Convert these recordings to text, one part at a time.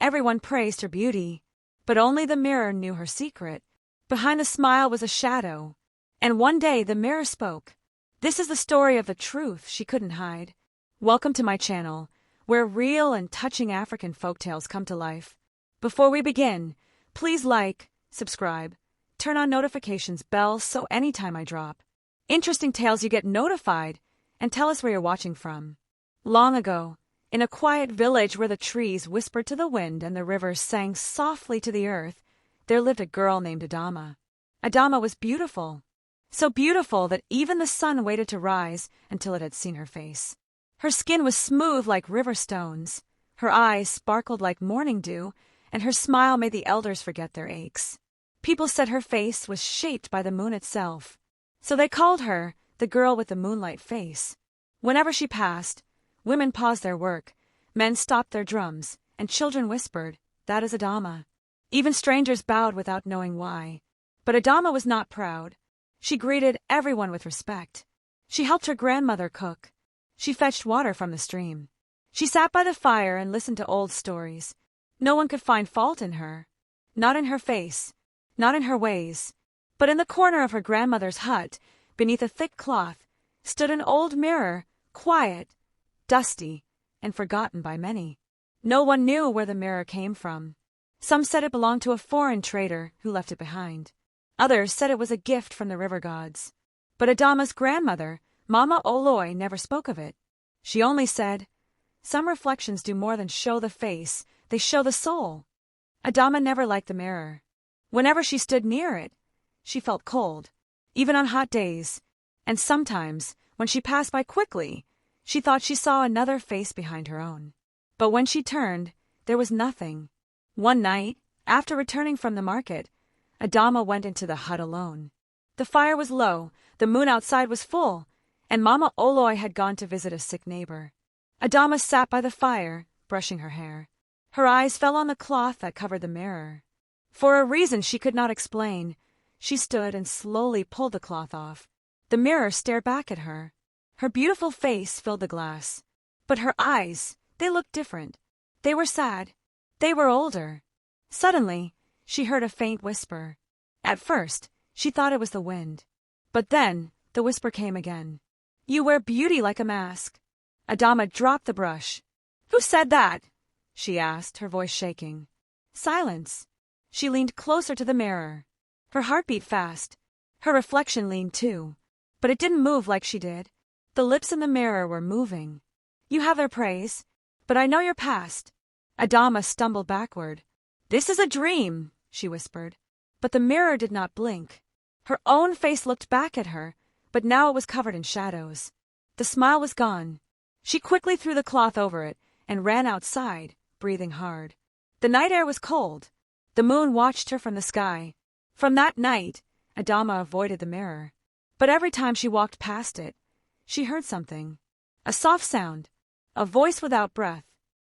Everyone praised her beauty, but only the mirror knew her secret. Behind the smile was a shadow, and one day the mirror spoke. This is the story of the truth she couldn't hide. Welcome to my channel, where real and touching African folktales come to life. Before we begin, please like, subscribe, turn on notifications bell so anytime I drop interesting tales you get notified, and tell us where you're watching from. Long ago, in a quiet village where the trees whispered to the wind and the rivers sang softly to the earth, there lived a girl named Adama. Adama was beautiful, so beautiful that even the sun waited to rise until it had seen her face. Her skin was smooth like river stones, her eyes sparkled like morning dew, and her smile made the elders forget their aches. People said her face was shaped by the moon itself, so they called her the girl with the moonlight face. Whenever she passed, women paused their work, men stopped their drums, and children whispered, "That is Adama." Even strangers bowed without knowing why. But Adama was not proud. She greeted everyone with respect. She helped her grandmother cook. She fetched water from the stream. She sat by the fire and listened to old stories. No one could find fault in her. Not in her face, not in her ways. But in the corner of her grandmother's hut, beneath a thick cloth, stood an old mirror, quiet, dusty, and forgotten by many. No one knew where the mirror came from. Some said it belonged to a foreign trader who left it behind. Others said it was a gift from the river gods. But Adama's grandmother, Mama Oloi, never spoke of it. She only said, "Some reflections do more than show the face, they show the soul." Adama never liked the mirror. Whenever she stood near it, she felt cold, even on hot days, and sometimes, when she passed by quickly, she thought she saw another face behind her own. But when she turned, there was nothing. One night, after returning from the market, Adama went into the hut alone. The fire was low, the moon outside was full, and Mama Oloi had gone to visit a sick neighbor. Adama sat by the fire, brushing her hair. Her eyes fell on the cloth that covered the mirror. For a reason she could not explain, she stood and slowly pulled the cloth off. The mirror stared back at her. Her beautiful face filled the glass. But her eyes, they looked different. They were sad. They were older. Suddenly, she heard a faint whisper. At first, she thought it was the wind. But then, the whisper came again. "You wear beauty like a mask." Adama dropped the brush. "Who said that?" she asked, her voice shaking. Silence. She leaned closer to the mirror. Her heart beat fast. Her reflection leaned too. But it didn't move like she did. The lips in the mirror were moving. "You have their praise, but I know your past." Adama stumbled backward. "This is a dream," she whispered. But the mirror did not blink. Her own face looked back at her, but now it was covered in shadows. The smile was gone. She quickly threw the cloth over it and ran outside, breathing hard. The night air was cold. The moon watched her from the sky. From that night, Adama avoided the mirror. But every time she walked past it, she heard something. A soft sound, a voice without breath,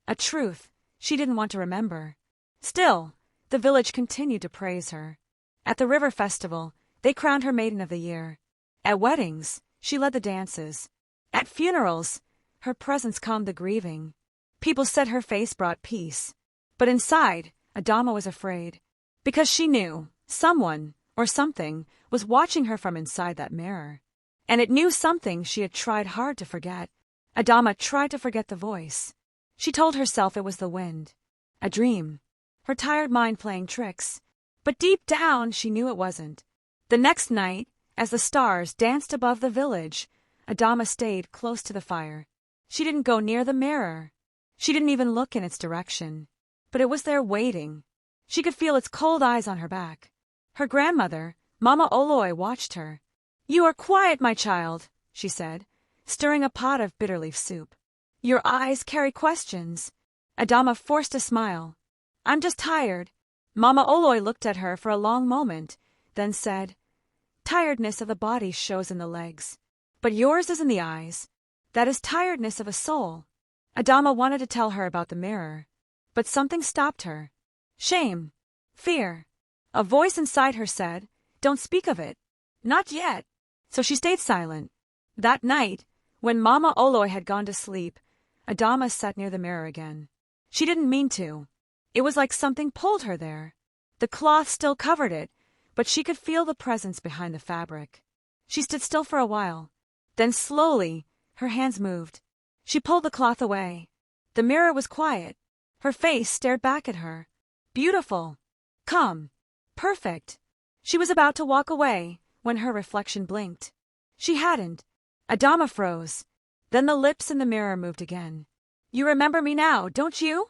a truth she didn't want to remember. Still, the village continued to praise her. At the river festival, they crowned her Maiden of the Year. At weddings, she led the dances. At funerals, her presence calmed the grieving. People said her face brought peace. But inside, Adama was afraid. Because she knew someone, or something, was watching her from inside that mirror. And it knew something she had tried hard to forget. Adama tried to forget the voice. She told herself it was the wind. A dream. Her tired mind playing tricks. But deep down, she knew it wasn't. The next night, as the stars danced above the village, Adama stayed close to the fire. She didn't go near the mirror. She didn't even look in its direction. But it was there waiting. She could feel its cold eyes on her back. Her grandmother, Mama Oloi, watched her. "You are quiet, my child," she said, stirring a pot of bitterleaf soup. "Your eyes carry questions." Adama forced a smile. "I'm just tired." Mama Oloi looked at her for a long moment, then said, "Tiredness of the body shows in the legs. But yours is in the eyes. That is tiredness of a soul." Adama wanted to tell her about the mirror. But something stopped her. Shame. Fear. A voice inside her said, "Don't speak of it. Not yet." So she stayed silent. That night, when Mama Oloi had gone to sleep, Adama sat near the mirror again. She didn't mean to. It was like something pulled her there. The cloth still covered it, but she could feel the presence behind the fabric. She stood still for a while. Then slowly, her hands moved. She pulled the cloth away. The mirror was quiet. Her face stared back at her. Beautiful. Calm. Perfect. She was about to walk away when her reflection blinked. She hadn't. Adama froze. Then the lips in the mirror moved again. You remember me now, don't you?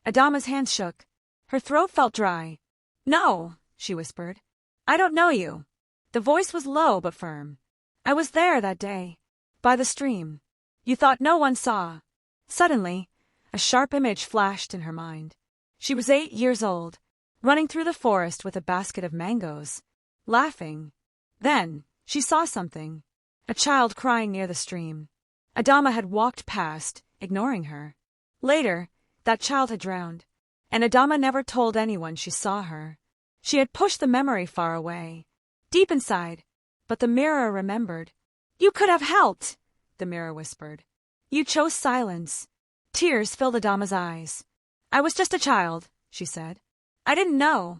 Adama's hands shook. Her throat felt dry. No, she whispered. I don't know you. The voice was low but firm. I was there that day. By the stream. You thought no one saw. Suddenly, a sharp image flashed in her mind. She was 8 years old, running through the forest with a basket of mangoes, laughing. Then, she saw something. A child crying near the stream. Adama had walked past, ignoring her. Later, that child had drowned, and Adama never told anyone she saw her. She had pushed the memory far away, deep inside, but the mirror remembered. You could have helped, the mirror whispered. You chose silence. Tears filled Adama's eyes. I was just a child, she said. I didn't know.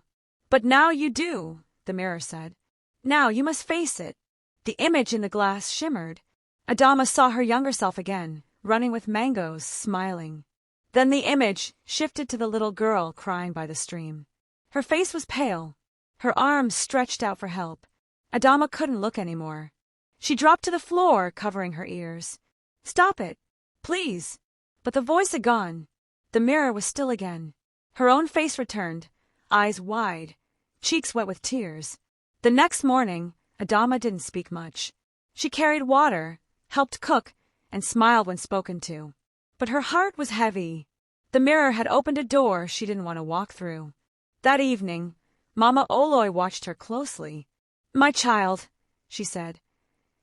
But now you do, the mirror said. Now you must face it. The image in the glass shimmered. Adama saw her younger self again, running with mangoes, smiling. Then the image shifted to the little girl crying by the stream. Her face was pale. Her arms stretched out for help. Adama couldn't look anymore. She dropped to the floor, covering her ears. Stop it, please. But the voice had gone. The mirror was still again. Her own face returned, eyes wide, cheeks wet with tears. The next morning, Adama didn't speak much. She carried water, helped cook, and smiled when spoken to. But her heart was heavy. The mirror had opened a door she didn't want to walk through. That evening, Mama Oloi watched her closely. My child, she said,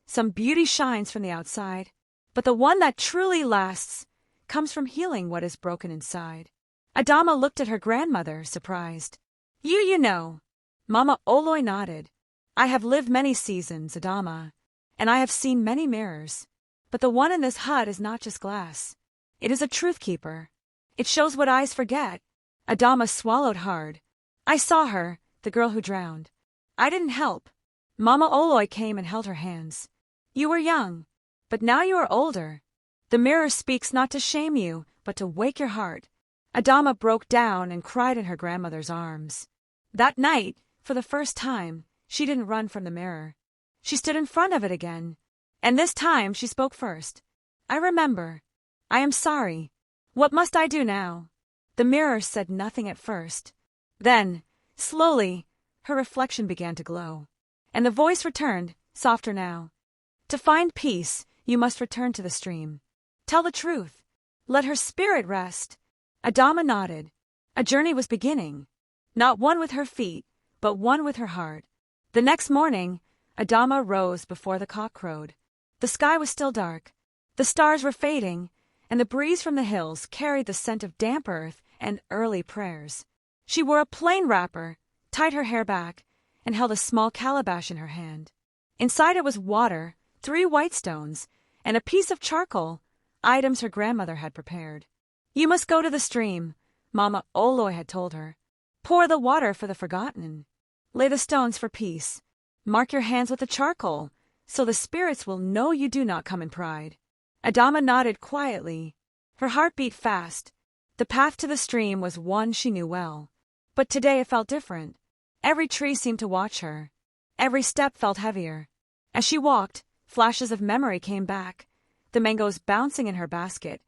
some beauty shines from the outside, but the one that truly lasts comes from healing what is broken inside. Adama looked at her grandmother, surprised. You know. Mama Oloi nodded. I have lived many seasons, Adama, and I have seen many mirrors. But the one in this hut is not just glass. It is a truth keeper. It shows what eyes forget. Adama swallowed hard. I saw her, the girl who drowned. I didn't help. Mama Oloi came and held her hands. You were young, but now you are older. The mirror speaks not to shame you, but to wake your heart. Adama broke down and cried in her grandmother's arms. That night, for the first time, she didn't run from the mirror. She stood in front of it again. And this time she spoke first. I remember. I am sorry. What must I do now? The mirror said nothing at first. Then, slowly, her reflection began to glow. And the voice returned, softer now. To find peace, you must return to the stream. Tell the truth. Let her spirit rest. Adama nodded. A journey was beginning. Not one with her feet, but one with her heart. The next morning, Adama rose before the cock crowed. The sky was still dark. The stars were fading, and the breeze from the hills carried the scent of damp earth and early prayers. She wore a plain wrapper, tied her hair back, and held a small calabash in her hand. Inside it was water, 3 white stones, and a piece of charcoal, items her grandmother had prepared. You must go to the stream, Mama Oloi had told her. Pour the water for the forgotten. Lay the stones for peace. Mark your hands with the charcoal, so the spirits will know you do not come in pride. Adama nodded quietly. Her heart beat fast. The path to the stream was one she knew well. But today it felt different. Every tree seemed to watch her. Every step felt heavier. As she walked, flashes of memory came back. The mangoes bouncing in her basket,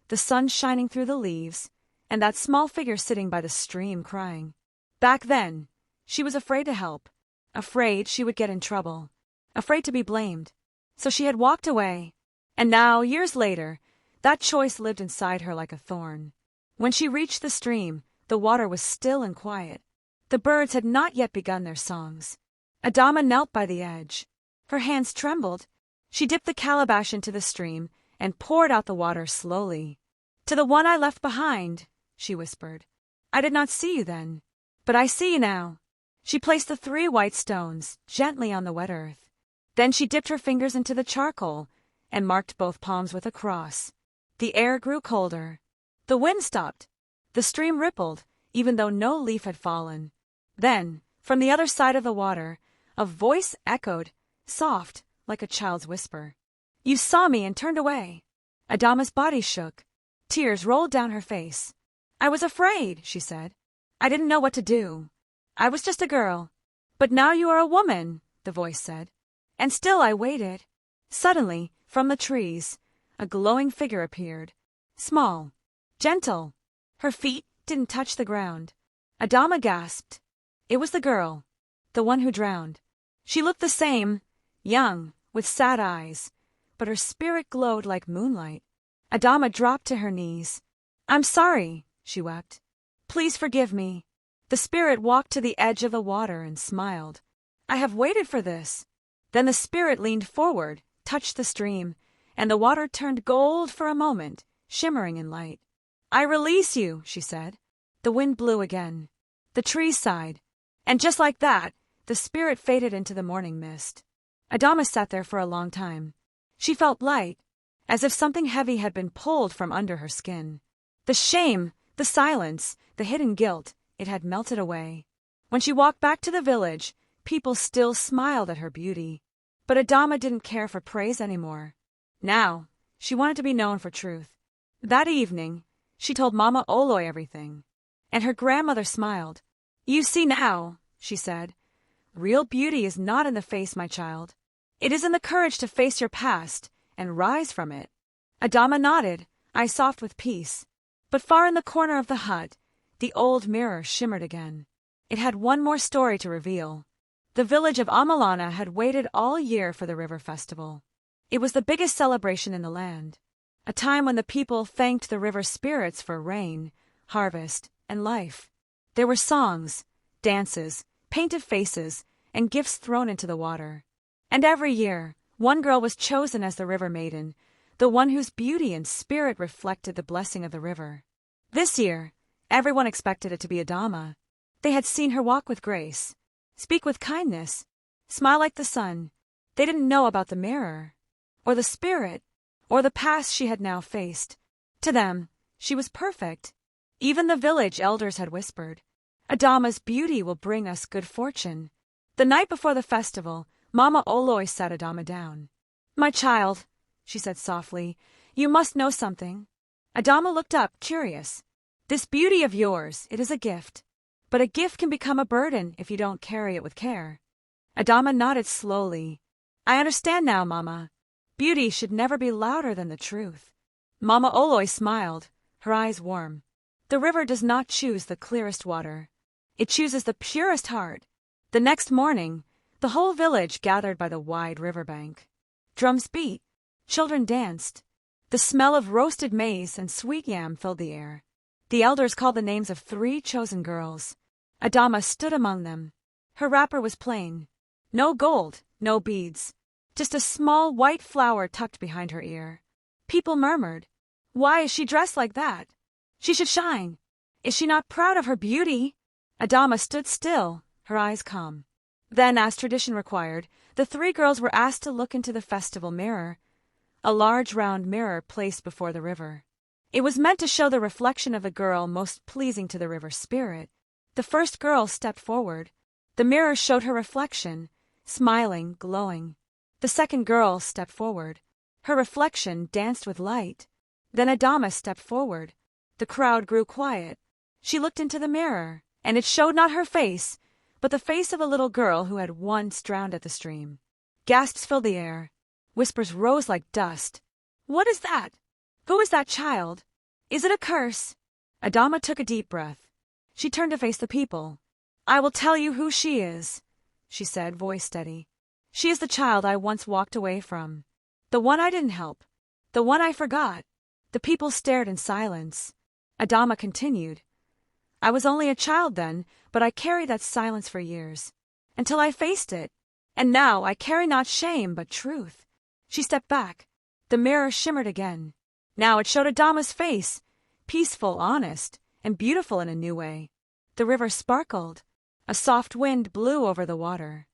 the sun shining through the leaves, and that small figure sitting by the stream crying. Back then, she was afraid to help, afraid she would get in trouble, afraid to be blamed. So she had walked away. And now, years later, that choice lived inside her like a thorn. When she reached the stream, the water was still and quiet. The birds had not yet begun their songs. Adama knelt by the edge. Her hands trembled. She dipped the calabash into the stream and poured out the water slowly. To the one I left behind, she whispered. I did not see you then, but I see you now. She placed the 3 white stones gently on the wet earth. Then she dipped her fingers into the charcoal and marked both palms with a cross. The air grew colder. The wind stopped. The stream rippled, even though no leaf had fallen. Then, from the other side of the water, a voice echoed, soft, like a child's whisper. You saw me and turned away. Adama's body shook. Tears rolled down her face. I was afraid, she said. I didn't know what to do. I was just a girl. But now you are a woman, the voice said. And still I waited. Suddenly, from the trees, a glowing figure appeared. Small, gentle. Her feet didn't touch the ground. Adama gasped. It was the girl, the one who drowned. She looked the same, young, with sad eyes, but her spirit glowed like moonlight. Adama dropped to her knees. I'm sorry, she wept. Please forgive me. The spirit walked to the edge of the water and smiled. I have waited for this. Then the spirit leaned forward, touched the stream, and the water turned gold for a moment, shimmering in light. I release you, she said. The wind blew again. The trees sighed. And just like that, the spirit faded into the morning mist. Adama sat there for a long time. She felt light, as if something heavy had been pulled from under her skin. The shame, the silence, the hidden guilt, it had melted away. When she walked back to the village, people still smiled at her beauty. But Adama didn't care for praise anymore. Now, she wanted to be known for truth. That evening, she told Mama Oloy everything. And her grandmother smiled. You see now, she said, real beauty is not in the face, my child. It is in the courage to face your past and rise from it. Adama nodded, eyes soft with peace. But far in the corner of the hut, the old mirror shimmered again. It had one more story to reveal. The village of Amalana had waited all year for the river festival. It was the biggest celebration in the land, a time when the people thanked the river spirits for rain, harvest, and life. There were songs, dances, painted faces, and gifts thrown into the water. And every year, one girl was chosen as the river maiden, the one whose beauty and spirit reflected the blessing of the river. This year, everyone expected it to be Adama. They had seen her walk with grace, speak with kindness, smile like the sun. They didn't know about the mirror, or the spirit, or the past she had now faced. To them, she was perfect. Even the village elders had whispered, Adama's beauty will bring us good fortune. The night before the festival, Mama Oloy sat Adama down. My child, she said softly, you must know something. Adama looked up, curious. This beauty of yours, it is a gift. But a gift can become a burden if you don't carry it with care. Adama nodded slowly. I understand now, Mama. Beauty should never be louder than the truth. Mama Oloy smiled, her eyes warm. The river does not choose the clearest water. It chooses the purest heart. The next morning, the whole village gathered by the wide riverbank. Drums beat. Children danced. The smell of roasted maize and sweet yam filled the air. The elders called the names of 3 chosen girls. Adama stood among them. Her wrapper was plain. No gold, no beads. Just a small white flower tucked behind her ear. People murmured, why is she dressed like that? She should shine. Is she not proud of her beauty? Adama stood still, her eyes calm. Then, as tradition required, the 3 girls were asked to look into the festival mirror, a large round mirror placed before the river. It was meant to show the reflection of the girl most pleasing to the river spirit. The first girl stepped forward. The mirror showed her reflection, smiling, glowing. The second girl stepped forward. Her reflection danced with light. Then Adama stepped forward. The crowd grew quiet. She looked into the mirror, and it showed not her face, but the face of a little girl who had once drowned at the stream. Gasps filled the air. Whispers rose like dust. What is that? Who is that child? Is it a curse? Adama took a deep breath. She turned to face the people. I will tell you who she is, she said, voice steady. She is the child I once walked away from. The one I didn't help. The one I forgot. The people stared in silence. Adama continued. I was only a child then, but I carried that silence for years, until I faced it. And now I carry not shame, but truth. She stepped back. The mirror shimmered again. Now it showed Adama's face, peaceful, honest, and beautiful in a new way. The river sparkled. A soft wind blew over the water.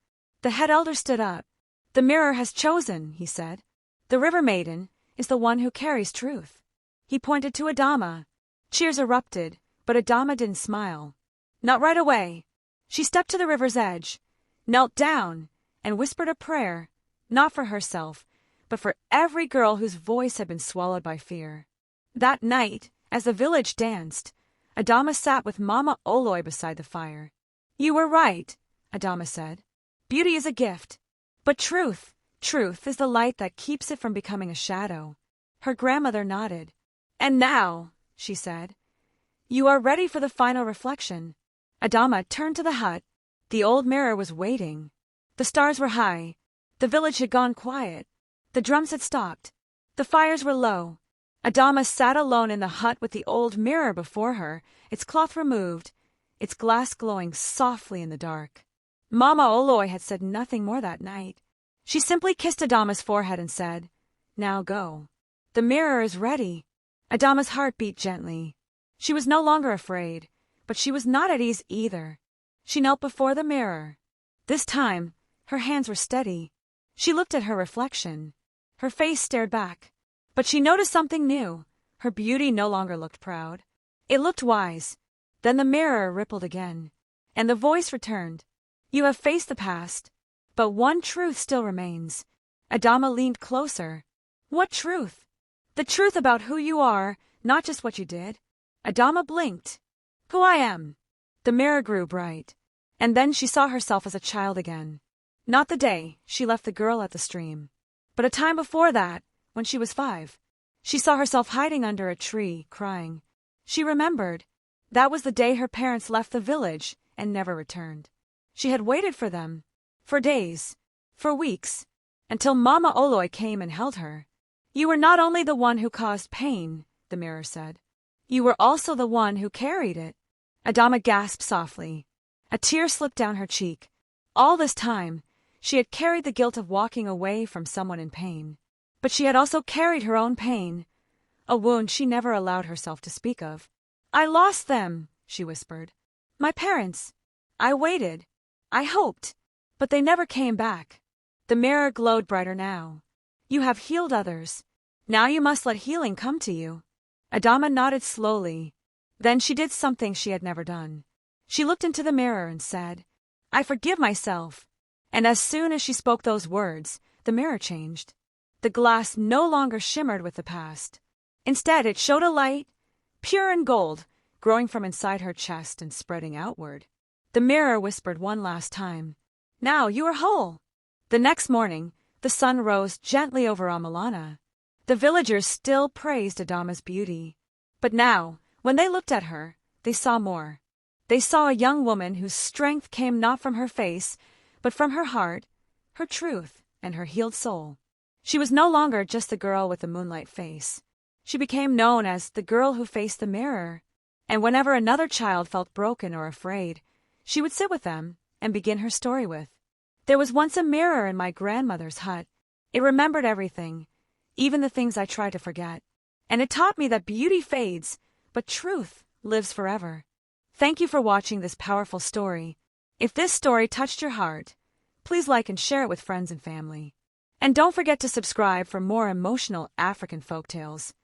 The head elder stood up. The mirror has chosen, he said. The river maiden is the one who carries truth. He pointed to Adama. Cheers erupted. But Adama didn't smile. Not right away. She stepped to the river's edge, knelt down, and whispered a prayer, not for herself, but for every girl whose voice had been swallowed by fear. That night, as the village danced, Adama sat with Mama Oloi beside the fire. "You were right," Adama said. "Beauty is a gift. But truth is the light that keeps it from becoming a shadow." Her grandmother nodded. "And now," she said, "you are ready for the final reflection." Adama turned to the hut. The old mirror was waiting. The stars were high. The village had gone quiet. The drums had stopped. The fires were low. Adama sat alone in the hut with the old mirror before her, its cloth removed, its glass glowing softly in the dark. Mama Oloi had said nothing more that night. She simply kissed Adama's forehead and said, "Now go. The mirror is ready." Adama's heart beat gently. She was no longer afraid, but she was not at ease either. She knelt before the mirror. This time, her hands were steady. She looked at her reflection. Her face stared back. But she noticed something new. Her beauty no longer looked proud. It looked wise. Then the mirror rippled again, and the voice returned. "You have faced the past, but one truth still remains." Adama leaned closer. "What truth?" "The truth about who you are, not just what you did." Adama blinked. "Who I am." The mirror grew bright, and then she saw herself as a child again. Not the day she left the girl at the stream, but a time before that, when she was 5. She saw herself hiding under a tree, crying. She remembered. That was the day her parents left the village and never returned. She had waited for them, for days, for weeks, until Mama Oloi came and held her. "You were not only the one who caused pain," the mirror said. "You were also the one who carried it." Adama gasped softly. A tear slipped down her cheek. All this time, she had carried the guilt of walking away from someone in pain. But she had also carried her own pain, a wound she never allowed herself to speak of. "I lost them," she whispered. "My parents. I waited. I hoped. But they never came back." The mirror glowed brighter now. "You have healed others. Now you must let healing come to you." Adama nodded slowly. Then she did something she had never done. She looked into the mirror and said, "I forgive myself." And as soon as she spoke those words, the mirror changed. The glass no longer shimmered with the past. Instead, it showed a light, pure and gold, growing from inside her chest and spreading outward. The mirror whispered one last time, "Now you are whole." The next morning, the sun rose gently over Amalana. The villagers still praised Adama's beauty. But now, when they looked at her, they saw more. They saw a young woman whose strength came not from her face, but from her heart, her truth, and her healed soul. She was no longer just the girl with the moonlight face. She became known as the girl who faced the mirror. And whenever another child felt broken or afraid, she would sit with them and begin her story with, "There was once a mirror in my grandmother's hut. It remembered everything, even the things I tried to forget. And it taught me that beauty fades, but truth lives forever." Thank you for watching this powerful story. If this story touched your heart, please like and share it with friends and family. And don't forget to subscribe for more emotional African folktales.